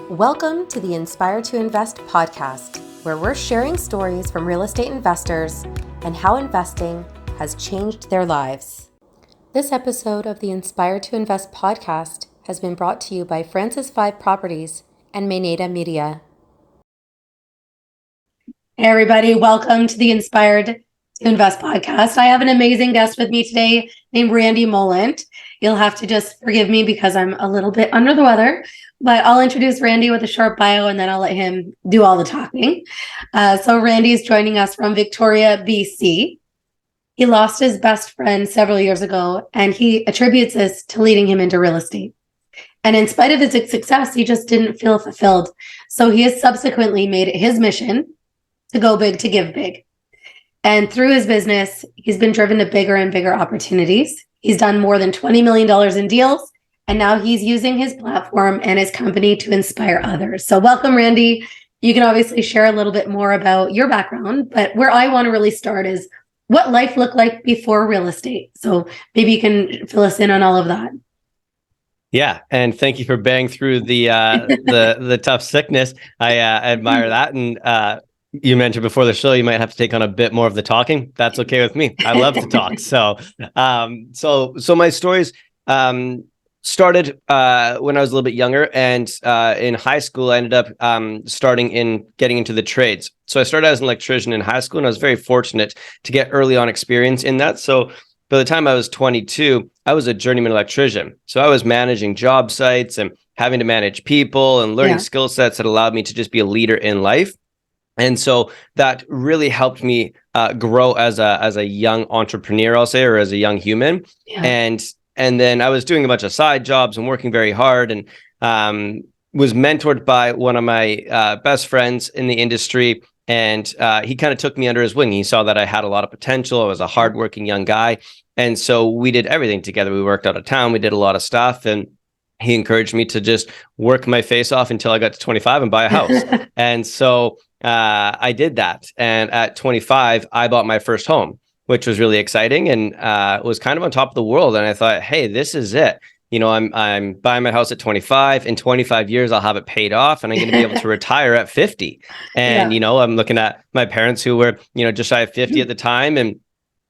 Welcome to the Inspire to Invest podcast, where we're sharing stories from real estate investors and how investing has changed their lives. This episode of the Inspire to Invest podcast has been brought to you by Francis 5 Properties and Maynada Media. Hey everybody, welcome to the Inspired to Invest podcast. I have an amazing guest with me today named Randy Molland. You'll have to just forgive me because I'm a little bit under the weather, but I'll introduce Randy with a short bio and then I'll let him do all the talking. So Randy is joining us from Victoria, BC. He lost his best friend several years ago, and he attributes this to leading him into real estate. And in spite of his success, he just didn't feel fulfilled. So he has subsequently made it his mission to go big, to give big. And through his business, he's been driven to bigger and bigger opportunities. He's done more than $20 million in deals, and now he's using his platform and his company to inspire others. So welcome, Randy. You can obviously share a little bit more about your background, but where I want to really start is what life looked like before real estate. So maybe you can fill us in on all of that. Yeah, and thank you for bearing through the tough sickness. I admire that, and you mentioned before the show you might have to take on a bit more of the talking. That's okay with me. I love to talk. So my stories started when I was a little bit younger, and in high school I ended up getting into the trades. So I started as an electrician in high school, and I was very fortunate to get early on experience in that. So by the time I was 22, I was a journeyman electrician. So I was managing job sites and having to manage people and learning skill sets that allowed me to just be a leader in life. And so that really helped me grow as a young entrepreneur, I'll say, or as a young human. Yeah. And then I was doing a bunch of side jobs and working very hard, and was mentored by one of my best friends in the industry. And he kind of took me under his wing. He saw that I had a lot of potential. I was a hardworking young guy. And so we did everything together. We worked out of town. We did a lot of stuff. And he encouraged me to just work my face off until I got to 25 and buy a house. And so I did that. And at 25, I bought my first home, which was really exciting, and was kind of on top of the world. And I thought, hey, this is it. You know, I'm buying my house at 25. In 25 years, I'll have it paid off, and I'm going to be able to retire at 50. And, you know, I'm looking at my parents who were, just shy of 50 at the time, and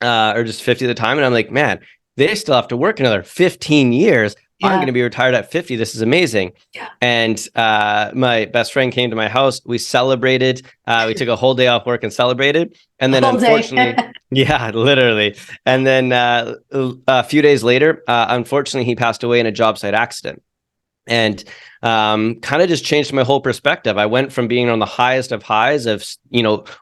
or just 50 at the time. And I'm like, man, they still have to work another 15 years. Yeah. I'm going to be retired at 50. This is amazing. Yeah. And my best friend came to my house. We celebrated. We took a whole day off work and celebrated. And then unfortunately, yeah, literally. And then a few days later, unfortunately, he passed away in a job site accident. And kind of just changed my whole perspective. I went from being on the highest of highs of,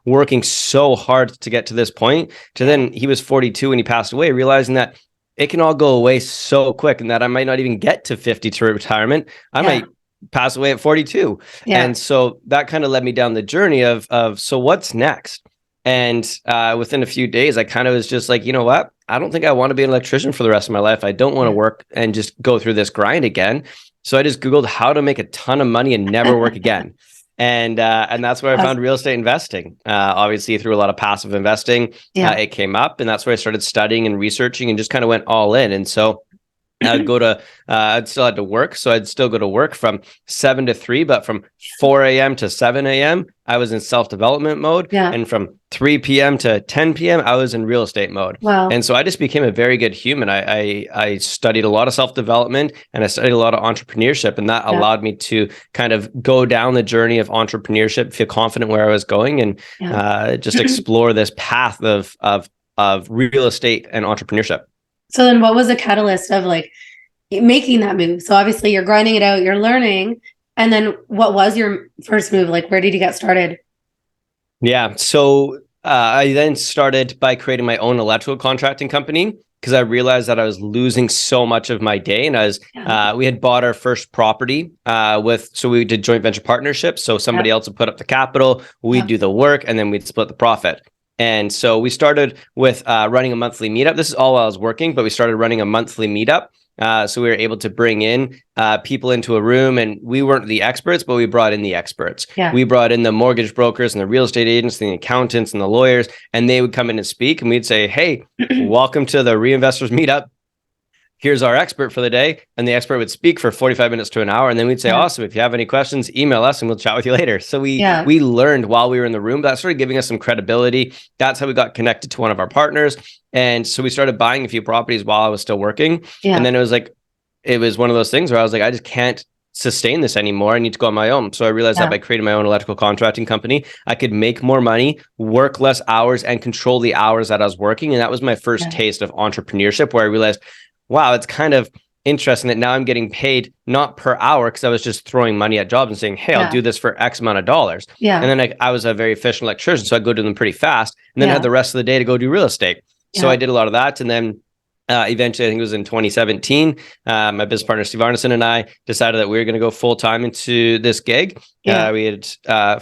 working so hard to get to this point to then he was 42 when he passed away, realizing that it can all go away so quick, and that I might not even get to 50 to retirement. I might pass away at 42. Yeah. And so that kind of led me down the journey of so what's next? And within a few days, I kind of was just like, you know what? I don't think I want to be an electrician for the rest of my life. I don't want to work and just go through this grind again. So I just Googled how to make a ton of money and never work again. And that's where I found real estate investing. Obviously, through a lot of passive investing, it came up, and that's where I started studying and researching and just kind of went all in. And so I'd still had to work. So I'd still go to work from 7 to 3, but from 4 a.m. to 7 a.m., I was in self-development mode. Yeah. And from 3 p.m. to 10 p.m., I was in real estate mode. Wow. And so I just became a very good human. I studied a lot of self-development, and I studied a lot of entrepreneurship, and that allowed me to kind of go down the journey of entrepreneurship, feel confident where I was going, and just explore this path of real estate and entrepreneurship. So then what was the catalyst of like making that move? So obviously you're grinding it out, you're learning. And then what was your first move? Like, where did you get started? Yeah. So I then started by creating my own electrical contracting company, because I realized that I was losing so much of my day. And we had bought our first property so we did joint venture partnerships. So somebody else would put up the capital, we'd do the work, and then we'd split the profit. And so we started with running a monthly meetup. This is all while I was working, but we started running a monthly meetup. So we were able to bring in people into a room, and we weren't the experts, but we brought in the experts. Yeah. We brought in the mortgage brokers and the real estate agents, and the accountants and the lawyers, and they would come in and speak, and we'd say, hey, welcome to the Reinvestors Meetup. here's our expert for the day. And the expert would speak for 45 minutes to an hour. And then we'd say, awesome, if you have any questions, email us and we'll chat with you later. So we learned while we were in the room. That started giving us some credibility. That's how we got connected to one of our partners. And so we started buying a few properties while I was still working. And then it was one of those things where I was like, I just can't sustain this anymore. I need to go on my own. So I realized that by creating my own electrical contracting company, I could make more money, work less hours, and control the hours that I was working. And that was my first taste of entrepreneurship, where I realized, wow, it's kind of interesting that now I'm getting paid not per hour, because I was just throwing money at jobs and saying, hey, I'll do this for X amount of dollars. And then I was a very efficient electrician, so I'd go do them pretty fast, and then had the rest of the day to go do real estate. So I did a lot of that. And then eventually, I think it was in 2017, my business partner, Steve Arneson, and I decided that we were going to go full time into this gig. We had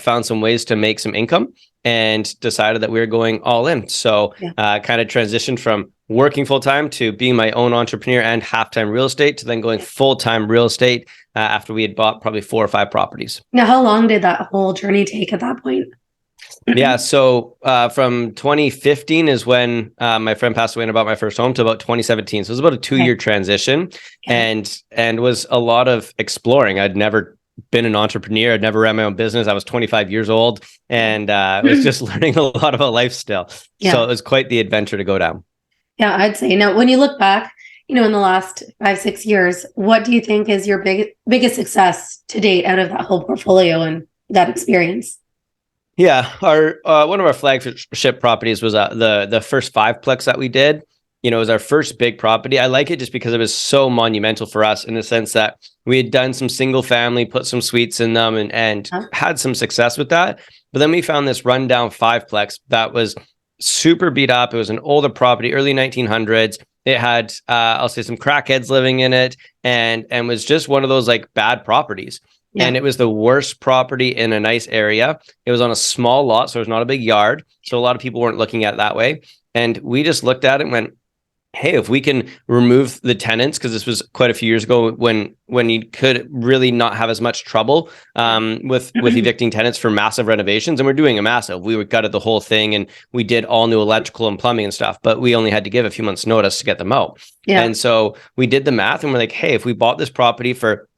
found some ways to make some income and decided that we were going all in. So kind of transitioned from working full time to being my own entrepreneur and half-time real estate, to then going full-time real estate after we had bought probably 4 or 5 properties. Now, how long did that whole journey take at that point? So from 2015 is when my friend passed away and I bought my first home, to about 2017. So it was about a 2-year transition, and was a lot of exploring. I'd never been an entrepreneur. I'd never ran my own business. I was 25 years old, and was just learning a lot about life still. So it was quite the adventure to go down. Yeah, I'd say. Now, when you look back, in the last 5-6 years, what do you think is your biggest success to date out of that whole portfolio and that experience? Yeah, our one of our flagship properties was the first 5-plex that we did. It was our first big property. I like it just because it was so monumental for us, in the sense that we had done some single family, put some suites in them, and had some success with that. But then we found this rundown 5-plex that was super beat up. It was an older property, early 1900s. It had, I'll say, some crackheads living in it, and was just one of those like bad properties. And it was the worst property in a nice area. It was on a small lot, so it was not a big yard. So a lot of people weren't looking at it that way. And we just looked at it and went, hey, if we can remove the tenants, because this was quite a few years ago when you could really not have as much trouble with evicting tenants for massive renovations. And we're doing a massive. We gutted the whole thing, and we did all new electrical and plumbing and stuff, but we only had to give a few months notice to get them out. And so we did the math, and we're like, hey, if we bought this property for,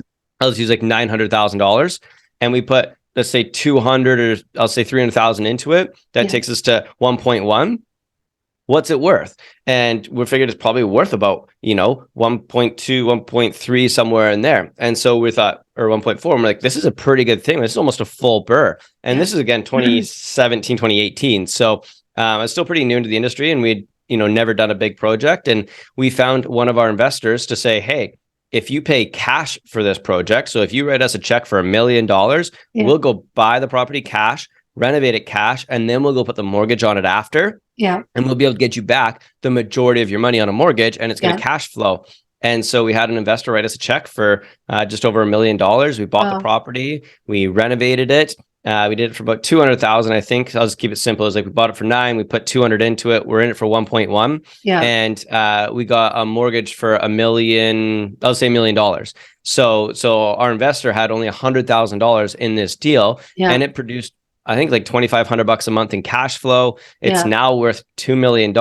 let's use like $900,000, and we put, let's say 200, or I'll say 300,000 into it, that takes us to 1.1. What's it worth? And we figured it's probably worth about, 1.2, 1.3, somewhere in there. And so we thought, or 1.4, we're like, this is a pretty good thing. This is almost a full burr. And this is, again, 2017, 2018. So I was still pretty new into the industry, and we'd, never done a big project. And we found one of our investors to say, hey, if you pay cash for this project, so if you write us a check for $1 million, we'll go buy the property cash, renovate it cash, and then we'll go put the mortgage on it after. And we'll be able to get you back the majority of your money on a mortgage, and it's going to cash flow. And so we had an investor write us a check for just over $1 million. We bought the property, we renovated it. We did it for about 200,000, I think. I'll just keep it simple. It was like, we bought it for 9, we put 200 into it. We're in it for 1.1. And we got a mortgage for $1 million, I'll say $1 million. So our investor had only $100,000 in this deal, and it produced, I think, like $2,500 a month in cash flow. It's now worth $2 million,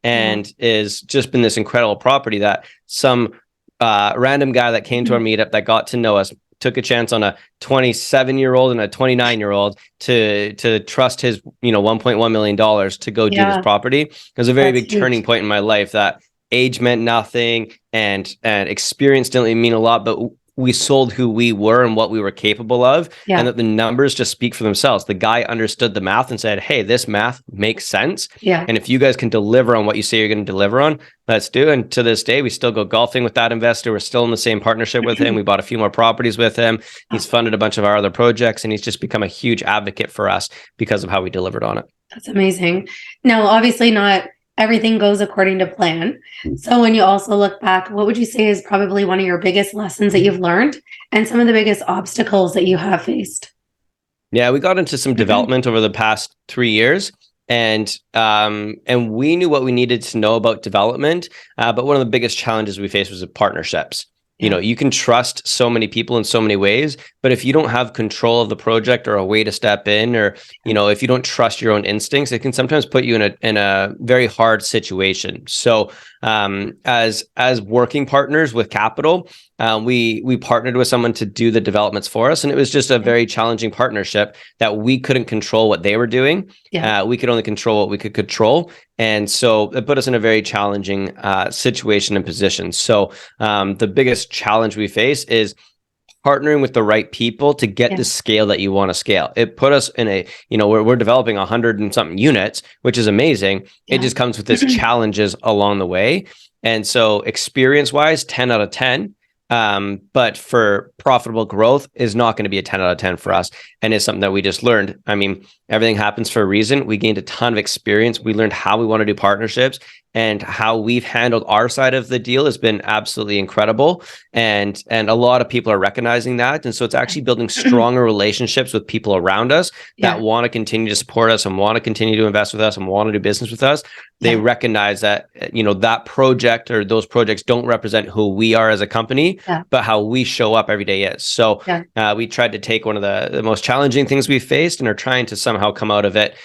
and is just been this incredible property that some random guy that came to our meetup that got to know us took a chance on a 27-year-old and a 29-year-old to trust his, $1.1 million to go do this property. It was a very big turning point in my life, that age meant nothing, and experience didn't mean a lot, but we sold who we were and what we were capable of, and that the numbers just speak for themselves. The guy understood the math and said, hey, this math makes sense. And if you guys can deliver on what you say you're going to deliver on, let's do it. And to this day, we still go golfing with that investor. We're still in the same partnership with him. We bought a few more properties with him. He's funded a bunch of our other projects, and he's just become a huge advocate for us because of how we delivered on it. That's amazing. Now, obviously not everything goes according to plan. So when you also look back, what would you say is probably one of your biggest lessons that you've learned, and some of the biggest obstacles that you have faced? Yeah, we got into some development over the past 3 years, and we knew what we needed to know about development. But one of the biggest challenges we faced was partnerships. You can trust so many people in so many ways, but if you don't have control of the project or a way to step in, or, if you don't trust your own instincts, it can sometimes put you in a very hard situation. So as working partners with capital, we partnered with someone to do the developments for us, and it was just a very challenging partnership that we couldn't control what they were doing. We could only control what we could control, and so it put us in a very challenging situation and position. So the biggest challenge we face is partnering with the right people to get the scale that you want to scale. It put us in a, we're developing 100 and something units, which is amazing. It just comes with this challenges along the way. And so experience wise, 10 out of 10. But for profitable growth is not going to be a 10 out of 10 for us. And it's something that we just learned. I mean, everything happens for a reason. We gained a ton of experience. We learned how we want to do partnerships, and how we've handled our side of the deal has been absolutely incredible. And a lot of people are recognizing that. And so it's actually building stronger relationships with people around us that want to continue to support us and want to continue to invest with us and want to do business with us. They recognize that, that project or those projects don't represent who we are as a company, but how we show up every day is. So we tried to take one of the most challenging things we faced and are trying to somehow come out of it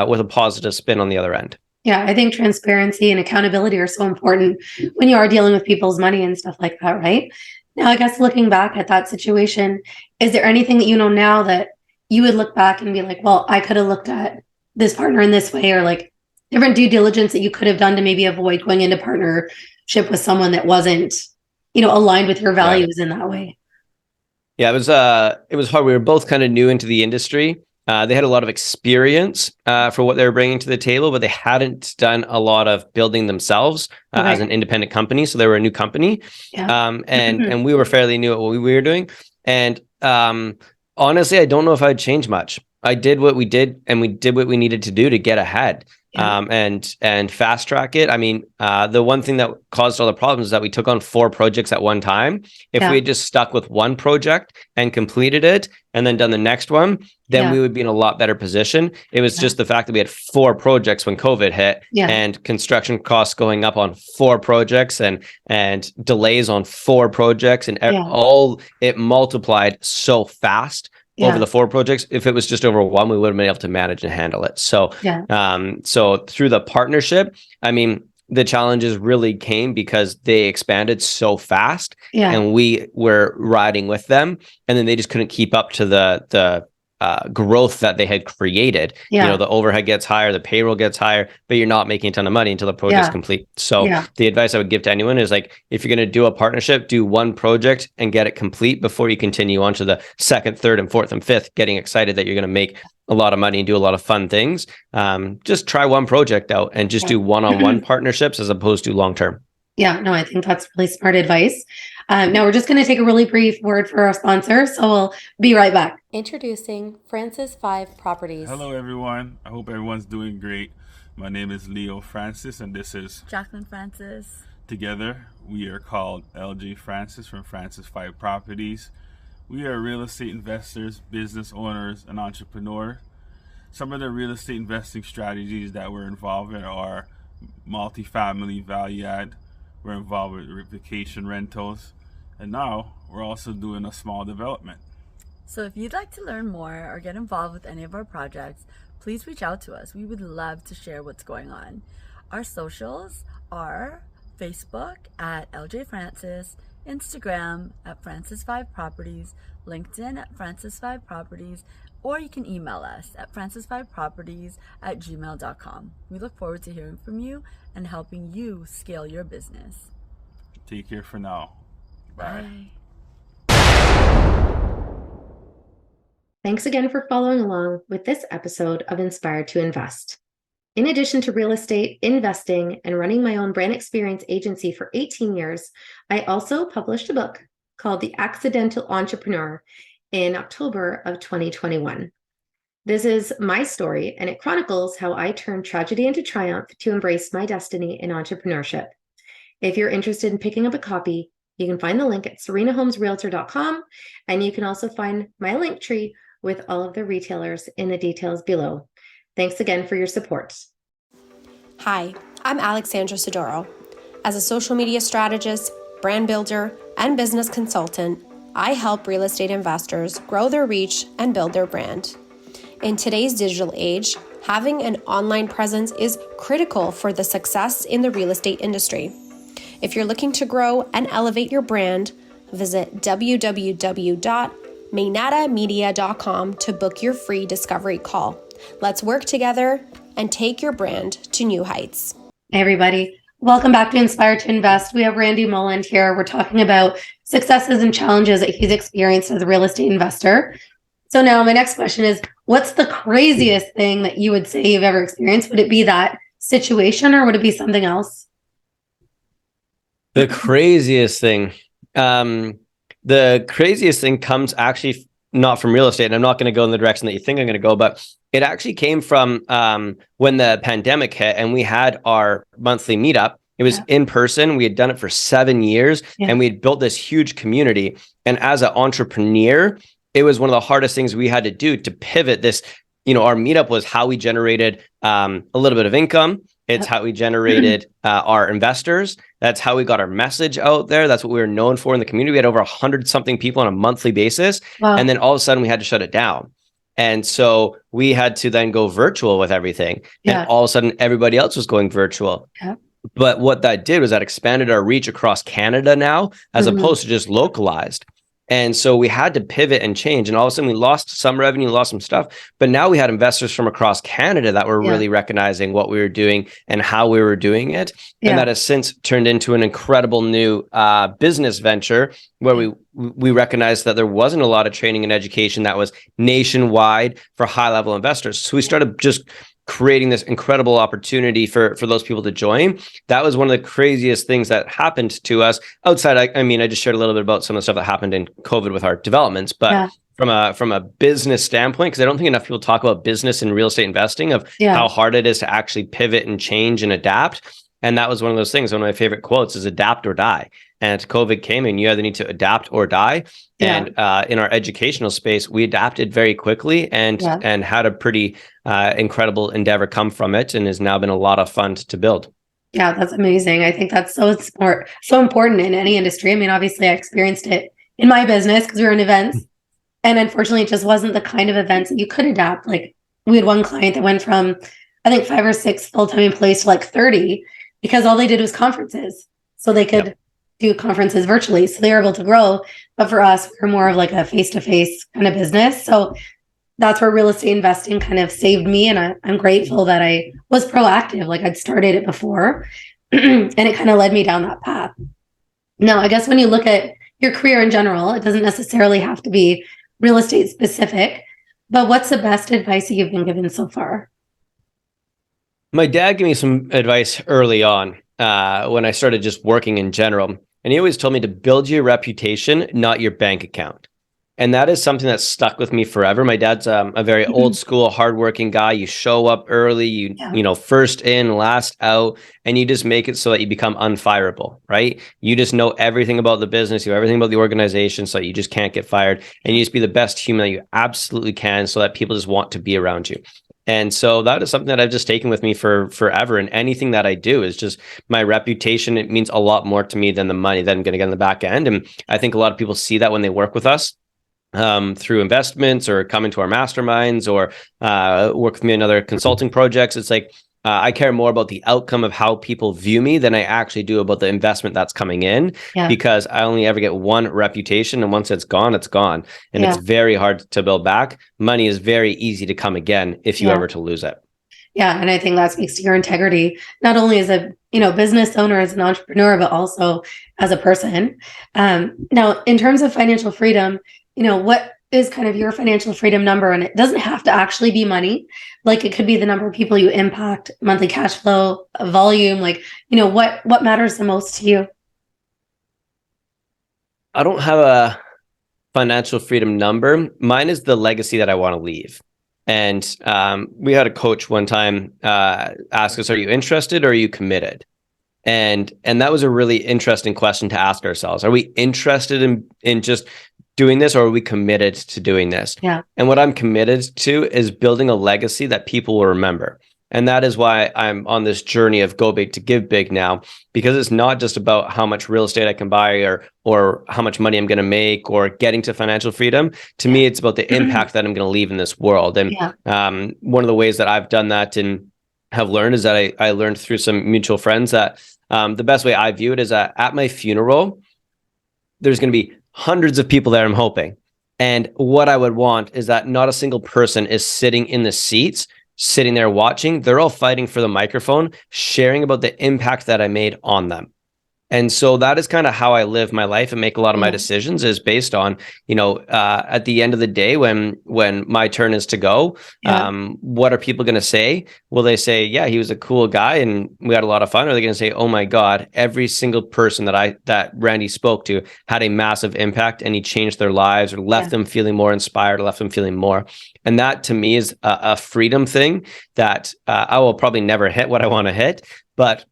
with a positive spin on the other end. Yeah, I think transparency and accountability are so important when you are dealing with people's money and stuff like that, right? Now, I guess looking back at that situation, is there anything that you know now that you would look back and be like, well, I could have looked at this partner in this way, or like different due diligence that you could have done to maybe avoid going into partnership with someone that wasn't, aligned with your values in that way? Yeah, it was hard. We were both kind of new into the industry. They had a lot of experience for what they were bringing to the table, but they hadn't done a lot of building themselves as an independent company. So they were a new company, and we were fairly new at what we were doing. And honestly, I don't know if I'd change much. I did what we did, and we did what we needed to do to get ahead. And fast track it. I mean, the one thing that caused all the problems is that we took on 4 projects at one time. If we had just stuck with one project and completed it and then done the next one, then we would be in a lot better position. It was just the fact that we had 4 projects when COVID hit, and construction costs going up on 4 projects and delays on 4 projects, and all it multiplied so fast over the 4 projects. If it was just over one, we would have been able to manage and handle it. So, so through the partnership, I mean, the challenges really came because they expanded so fast, and we were riding with them, and then they just couldn't keep up to the growth that they had created. The overhead gets higher, the payroll gets higher, but you're not making a ton of money until the project's complete. So the advice I would give to anyone is, like, if you're going to do a partnership, do one project and get it complete before you continue on to the 2nd, 3rd, and 4th and 5th, getting excited that you're going to make a lot of money and do a lot of fun things. Just try one project out and just do one-on-one partnerships as opposed to long-term. Yeah, no, I think that's really smart advice. Now we're just going to take a really brief word for our sponsor, so we'll be right back. Introducing Francis 5 Properties. Hello, everyone. I hope everyone's doing great. My name is Leo Francis, and this is Jacqueline Francis. Together, we are called LJ Francis from Francis 5 Properties. We are real estate investors, business owners, and entrepreneurs. Some of the real estate investing strategies that we're involved in are multifamily value add. We're involved with vacation rentals, and now we're also doing a small development. So if you'd like to learn more or get involved with any of our projects, please reach out to us. We would love to share what's going on. Our socials are Facebook at LJ Francis, Instagram at Francis5 Properties, LinkedIn at Francis5 Properties, or you can email us at francis5properties@gmail.com. We look forward to hearing from you and helping you scale your business. Take care for now. Bye. Thanks again for following along with this episode of Inspired to Invest. In addition to real estate, investing, and running my own brand experience agency for 18 years, I also published a book called The Accidental Entrepreneur in October of 2021. This is my story, and it chronicles how I turned tragedy into triumph to embrace my destiny in entrepreneurship. If you're interested in picking up a copy, you can find the link at serenahomesrealtor.com, and you can also find my link tree with all of the retailers in the details below. Thanks again for your support. Hi, I'm Alexandra Sidoro. As a social media strategist, brand builder, and business consultant, I help real estate investors grow their reach and build their brand. In today's digital age, having an online presence is critical for the success in the real estate industry. If you're looking to grow and elevate your brand, visit www.mainatamedia.com to book your free discovery call. Let's work together and take your brand to new heights. Hey everybody, welcome back to Inspire to Invest. We have Randy Molland here. We're talking about successes and challenges that he's experienced as a real estate investor. So now my next question is, what's the craziest thing that you would say you've ever experienced? Would it be that situation or would it be something else? The craziest thing. The craziest thing comes actually not from real estate. And I'm not going to go in the direction that you think I'm going to go, but it actually came from when the pandemic hit and we had our monthly meetup. It was in person. We had done it for 7 years and we had built this huge community. And as an entrepreneur, it was one of the hardest things we had to do to pivot this. Our meetup was how we generated a little bit of income. It's how we generated our investors. That's how we got our message out there. That's what we were known for in the community. We had over 100 something people on a monthly basis. Wow. And then all of a sudden we had to shut it down. And so we had to then go virtual with everything. And all of a sudden everybody else was going virtual. Yeah. But what that did was that expanded our reach across Canada now, as opposed to just localized. And so we had to pivot and change. And all of a sudden we lost some revenue, lost some stuff. But now we had investors from across Canada that were really recognizing what we were doing and how we were doing it. And that has since turned into an incredible new business venture where we recognized that there wasn't a lot of training and education that was nationwide for high-level investors. So we started just creating this incredible opportunity for those people to join. That was one of the craziest things that happened to us outside. I just shared a little bit about some of the stuff that happened in COVID with our developments, but from a business standpoint, because I don't think enough people talk about business and real estate investing of how hard it is to actually pivot and change and adapt. And that was one of those things. One of my favorite quotes is adapt or die. And COVID came and you either need to adapt or die. And in our educational space, we adapted very quickly and had a pretty incredible endeavor come from it and has now been a lot of fun to build. Yeah, that's amazing. I think that's so important in any industry. I mean, obviously I experienced it in my business because we were in events. And unfortunately, it just wasn't the kind of events that you could adapt. Like we had one client that went from, I think 5 or 6 full-time employees to like 30 because all they did was conferences. So they could do conferences virtually. So they were able to grow. But for us, we're more of like a face-to-face kind of business. So that's where real estate investing kind of saved me. And I'm grateful that I was proactive. Like I'd started it before and it kind of led me down that path. Now, I guess when you look at your career in general, it doesn't necessarily have to be real estate specific, but what's the best advice that you've been given so far? My dad gave me some advice early on when I started just working in general. And he always told me to build your reputation, not your bank account. And that is something that stuck with me forever. My dad's a very old school, hardworking guy. You show up early, you first in, last out, and you just make it so that you become unfireable, right? You just know everything about the business, you know everything about the organization, so that you just can't get fired. And you just be the best human that you absolutely can so that people just want to be around you. And so that is something that I've just taken with me for forever. And anything that I do is just my reputation. It means a lot more to me than the money that I'm going to get on the back end. And I think a lot of people see that when they work with us through investments or come into our masterminds or work with me on other consulting projects. It's like, I care more about the outcome of how people view me than I actually do about the investment that's coming in, because I only ever get one reputation. And once it's gone, it's gone. And it's very hard to build back. Money is very easy to come again if you ever to lose it. Yeah. And I think that speaks to your integrity, not only as a business owner, as an entrepreneur, but also as a person. Now, in terms of financial freedom, what is kind of your financial freedom number? And it doesn't have to actually be money. Like it could be the number of people you impact, monthly cash flow, volume, like, what matters the most to you? I don't have a financial freedom number. Mine is the legacy that I want to leave. And we had a coach one time ask us, are you interested or are you committed? And that was a really interesting question to ask ourselves. Are we interested in just doing this, or are we committed to doing this? Yeah. And what I'm committed to is building a legacy that people will remember. And that is why I'm on this journey of go big to give big now, because it's not just about how much real estate I can buy or how much money I'm going to make or getting to financial freedom. To me, it's about the impact that I'm going to leave in this world. And one of the ways that I've done that and have learned is that I learned through some mutual friends that The best way I view it is that at my funeral, there's going to be hundreds of people there, I'm hoping. And what I would want is that not a single person is sitting in the seats, sitting there watching. They're all fighting for the microphone, sharing about the impact that I made on them. And so that is kind of how I live my life and make a lot of my decisions, is based on, at the end of the day, when my turn is to go, what are people going to say? Will they say, yeah, he was a cool guy and we had a lot of fun? Or are they going to say, oh my God, every single person that Randy spoke to had a massive impact and he changed their lives, or left them feeling more inspired, or left them feeling more. And that to me is a freedom thing that I will probably never hit what I want to hit, but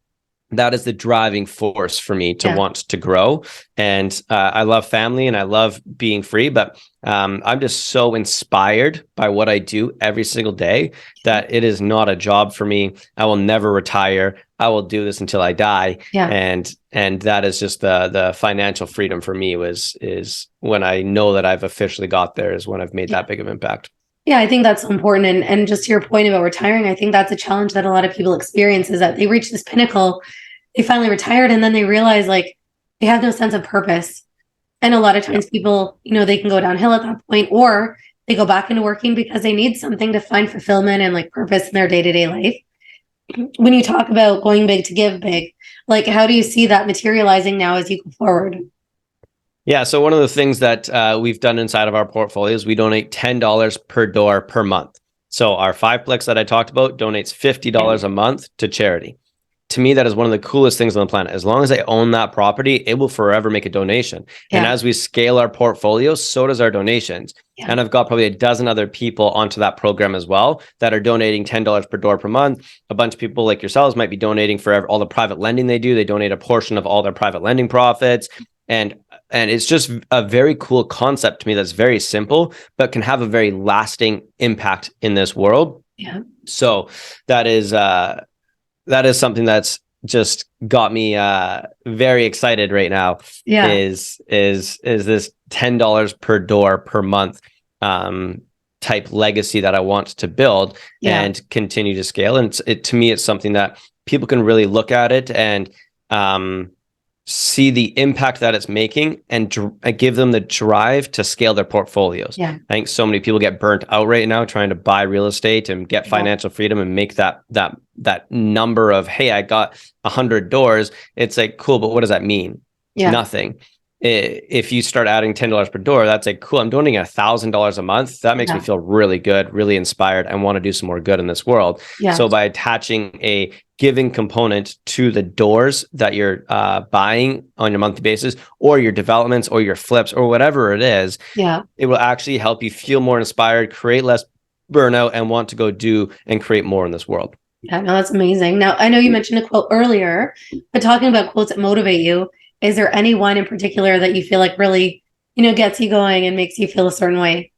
that is the driving force for me to want to grow. And I love family and I love being free, but I'm just so inspired by what I do every single day that it is not a job for me. I will never retire. I will do this until I die. And that is just the financial freedom for me is when I know that I've officially got there, is when I've made that big of impact. Yeah, I think that's important. And just to your point about retiring, I think that's a challenge that a lot of people experience, is that they reach this pinnacle, they finally retired, and then they realize like they have no sense of purpose. And a lot of times people, they can go downhill at that point, or they go back into working because they need something to find fulfillment and like purpose in their day-to-day life. When you talk about going big to give big, like how do you see that materializing now as you go forward? Yeah. So one of the things that we've done inside of our portfolio is we donate $10 per door per month. So our 5plex that I talked about donates $50 a month to charity. To me, that is one of the coolest things on the planet. As long as I own that property, it will forever make a donation. And as we scale our portfolio, so does our donations. And I've got probably a dozen other people onto that program as well that are donating $10 per door per month. A bunch of people like yourselves might be donating for all the private lending they do. They donate a portion of all their private lending profits. And it's just a very cool concept to me that's very simple, but can have a very lasting impact in this world. So that is something that's just got me very excited right now. Is this $10 per door per month type legacy that I want to build and continue to scale. And to me, it's something that people can really look at it and see the impact that it's making and give them the drive to scale their portfolios. I think so many people get burnt out right now trying to buy real estate and get financial freedom and make that number of, hey, I got 100 doors. It's like, cool, but what does that mean? Nothing. If you start adding $10 per door, that's like, cool, I'm donating $1,000 a month. That makes me feel really good, really inspired, and want to do some more good in this world. So by attaching a giving component to the doors that you're buying on your monthly basis, or your developments or your flips or whatever it is, it will actually help you feel more inspired, create less burnout, and want to go do and create more in this world. Yeah, no, that's amazing. Now, I know you mentioned a quote earlier, but talking about quotes that motivate you, is there any one in particular that you feel like really, gets you going and makes you feel a certain way?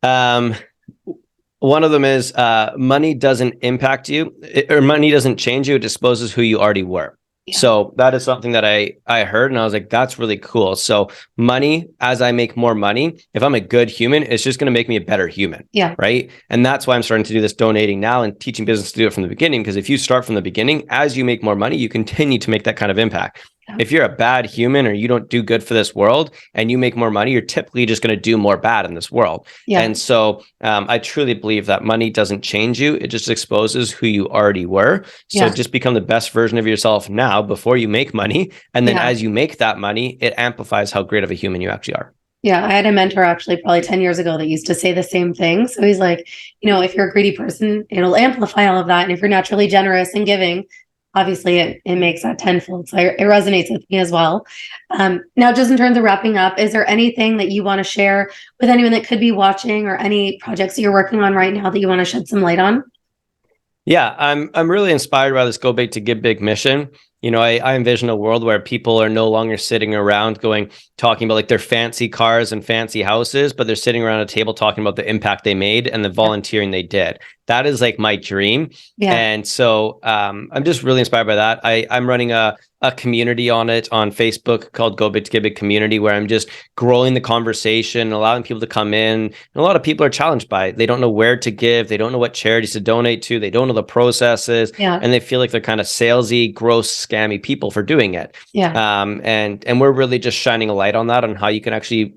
One of them is money doesn't impact you, or money doesn't change you. It disposes who you already were. So that is something that I heard, and I was like, that's really cool. So money, as I make more money, if I'm a good human, it's just going to make me a better human. Right. And that's why I'm starting to do this donating now and teaching business to do it from the beginning. Because if you start from the beginning, as you make more money, you continue to make that kind of impact. If you're a bad human or you don't do good for this world and you make more money, you're typically just going to do more bad in this world. And so I truly believe that money doesn't change you. It just exposes who you already were. So just become the best version of yourself now before you make money. And then as you make that money, it amplifies how great of a human you actually are. Yeah, I had a mentor actually probably 10 years ago that used to say the same thing. So he's like, if you're a greedy person, it'll amplify all of that. And if you're naturally generous and giving, obviously it makes that tenfold. So it resonates with me as well. Now, just in terms of wrapping up, is there anything that you want to share with anyone that could be watching, or any projects that you're working on right now that you want to shed some light on? Yeah, I'm really inspired by this Go Big to Give Big mission. I envision a world where people are no longer sitting around talking about like their fancy cars and fancy houses, but they're sitting around a table talking about the impact they made and the volunteering they did. that is like my dream. Yeah. And so I'm just really inspired by that. I'm running a community on Facebook called Go Big to Get Big Community, where I'm just growing the conversation, allowing people to come in. And a lot of people are challenged by it. They don't know where to give. They don't know what charities to donate to. They don't know the processes. Yeah. And they feel like they're kind of salesy, gross, scammy people for doing it. Yeah. And we're really just shining a light on that, on how you can actually,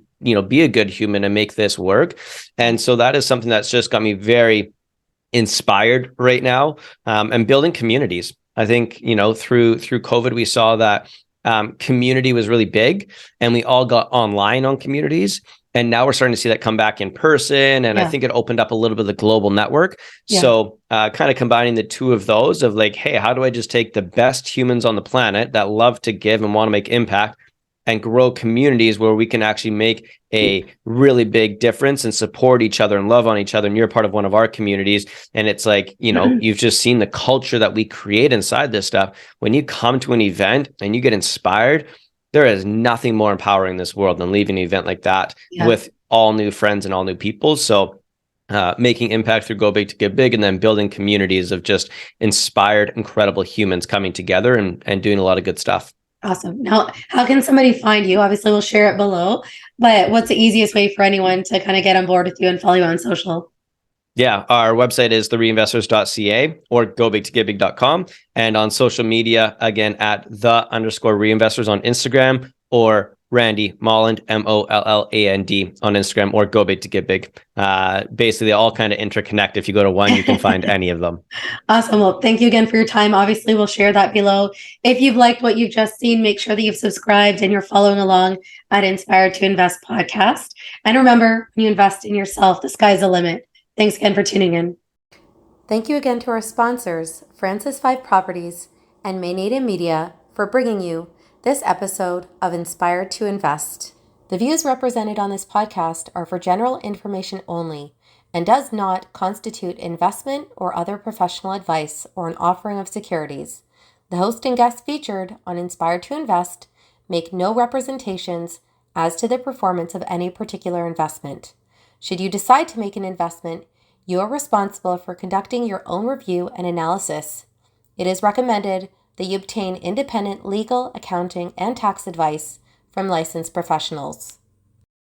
be a good human and make this work. And so that is something that's just got me very inspired right now, and building communities. I think, through COVID, we saw that community was really big, and we all got online on communities. And now we're starting to see that come back in person. And I think it opened up a little bit of the global network. Yeah. So kind of combining the two of those of like, hey, how do I just take the best humans on the planet that love to give and want to make impact, and grow communities where we can actually make a really big difference and support each other and love on each other. And you're part of one of our communities. And it's like, you've just seen the culture that we create inside this stuff. When you come to an event and you get inspired, there is nothing more empowering in this world than leaving an event like that with all new friends and all new people. So making impact through Go Big to Get Big, and then building communities of just inspired, incredible humans coming together and doing a lot of good stuff. Awesome. Now, how can somebody find you? Obviously, we'll share it below, but what's the easiest way for anyone to kind of get on board with you and follow you on social? Yeah, our website is thereinvestors.ca or gobigtogetbig.com. And on social media, again, at _reinvestors on Instagram, or Randy Molland, Molland on Instagram, or Go Big to Get Big. Basically, they all kind of interconnect. If you go to one, you can find any of them. Awesome. Well, thank you again for your time. Obviously, we'll share that below. If you've liked what you've just seen, make sure that you've subscribed and you're following along at Inspired to Invest podcast. And remember, when you invest in yourself, the sky's the limit. Thanks again for tuning in. Thank you again to our sponsors, Francis 5 Properties and Maynard Media, for bringing you this episode of Inspired to Invest. The views represented on this podcast are for general information only and does not constitute investment or other professional advice or an offering of securities. The host and guests featured on Inspired to Invest make no representations as to the performance of any particular investment. Should you decide to make an investment, you are responsible for conducting your own review and analysis. It is recommended that you obtain independent legal, accounting, and tax advice from licensed professionals.